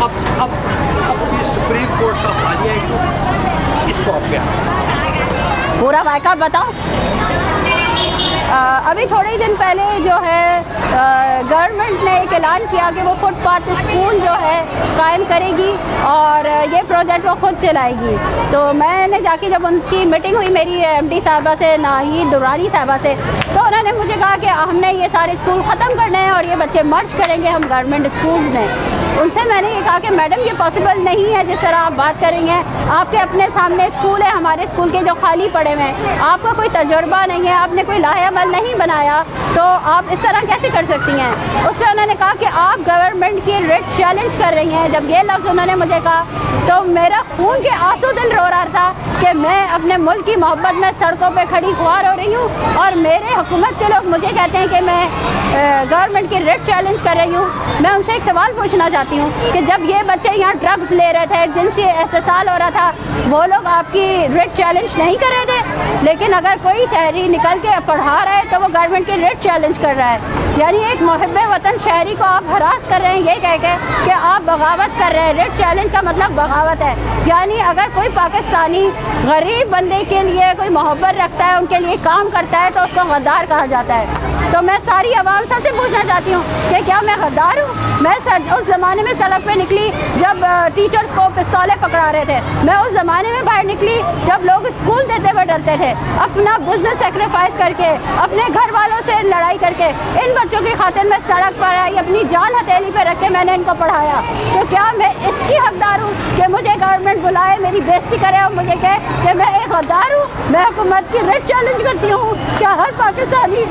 اب supreme court کا حالیہ ایشو اس کو آپ کیا پورا واقعہ بتاؤ. ابھی تھوڑے ہی دن پہلے جو ہے گورنمنٹ نے ایک اعلان کیا کہ وہ فٹ پاتھ اسکول جو ہے قائم کرے گی اور یہ پروجیکٹ وہ خود چلائے گی. تو میں نے جا کے جب ان کی میٹنگ ہوئی میری ایم ڈی صاحبہ سے, ناہید درانی صاحبہ سے, تو انہوں نے مجھے کہا کہ ہم نے یہ سارے اسکول ختم کرنے ہیں اور یہ بچے مرج کریں گے ہم گورنمنٹ اسکولز میں. ان سے میں نے یہ کہا کہ میڈم یہ پاسبل نہیں ہے جس طرح آپ بات کر رہی ہیں. آپ کے اپنے سامنے اسکول ہے, ہمارے اسکول کے جو خالی پڑے ہوئے ہیں, آپ کا کوئی تجربہ نہیں ہے, آپ نے کوئی لاہے عمل نہیں بنایا, تو آپ اس طرح کیسے کر سکتی ہیں. اس پہ انہوں نے کہا کہ آپ گورنمنٹ کی ریٹ چیلنج کر رہی ہیں. جب یہ لفظ انہوں نے مجھے کہا تو میرا خون کے آنسو دل رو رہا تھا کہ میں اپنے ملک کی محبت میں سڑکوں پہ کھڑی خوار ہو رہی ہوں اور میرے حکومت کے لوگ مجھے کہتے ہیں کہ میں گورنمنٹ کی ریٹ چیلنج کر رہی ہوں. میں ان سے ایک سوال پوچھنا چاہتی ہوں کہ جب یہ بچے یہاں ڈرگز لے رہے تھے, جن سے احتسال ہو رہا تھا, وہ لوگ آپ کی ریٹ چیلنج نہیں کر رہے تھے, لیکن اگر کوئی شہری نکل کے پڑھا رہا ہے تو وہ گورنمنٹ کی ریٹ چیلنج کر رہا ہے. یعنی ایک محب وطن شہری کو آپ ہراس کر رہے ہیں یہ کہہ کے کہ آپ بغاوت کر رہے ہیں. ریٹ چیلنج کا مطلب بغاوت ہے. یعنی اگر کوئی پاکستانی غریب بندے کے لیے کوئی محبت رکھتا ہے, ان کے لیے کام کرتا ہے, تو اس کو غدار کہا جاتا ہے. تو میں ساری عوام سے پوچھنا چاہتی ہوں کہ کیا میں غدار ہوں؟ میں اس زمانے میں سڑک پہ نکلی جب ٹیچرز کو پستولیں پکڑا رہے تھے. میں اس زمانے میں باہر نکلی جب لوگ اسکول دیتے ہوئے ڈرتے تھے. اپنا بزنس سیکریفائز کر کے, اپنے گھر والوں سے لڑائی کر کے, ان بچوں کی خاطر میں سڑک پر آئی, اپنی جان ہتھیلی پہ رکھ کے میں نے ان کو پڑھایا. تو کیا میں اس کی حقدار ہوں کہ مجھے گورنمنٹ بلائے, میری بےزتی کرے اور مجھے کہے کہ میں ایک غدار ہوں, میں حکومت کی ریٹ چیلنج کرتی ہوں؟ کیا ہر پاکستانی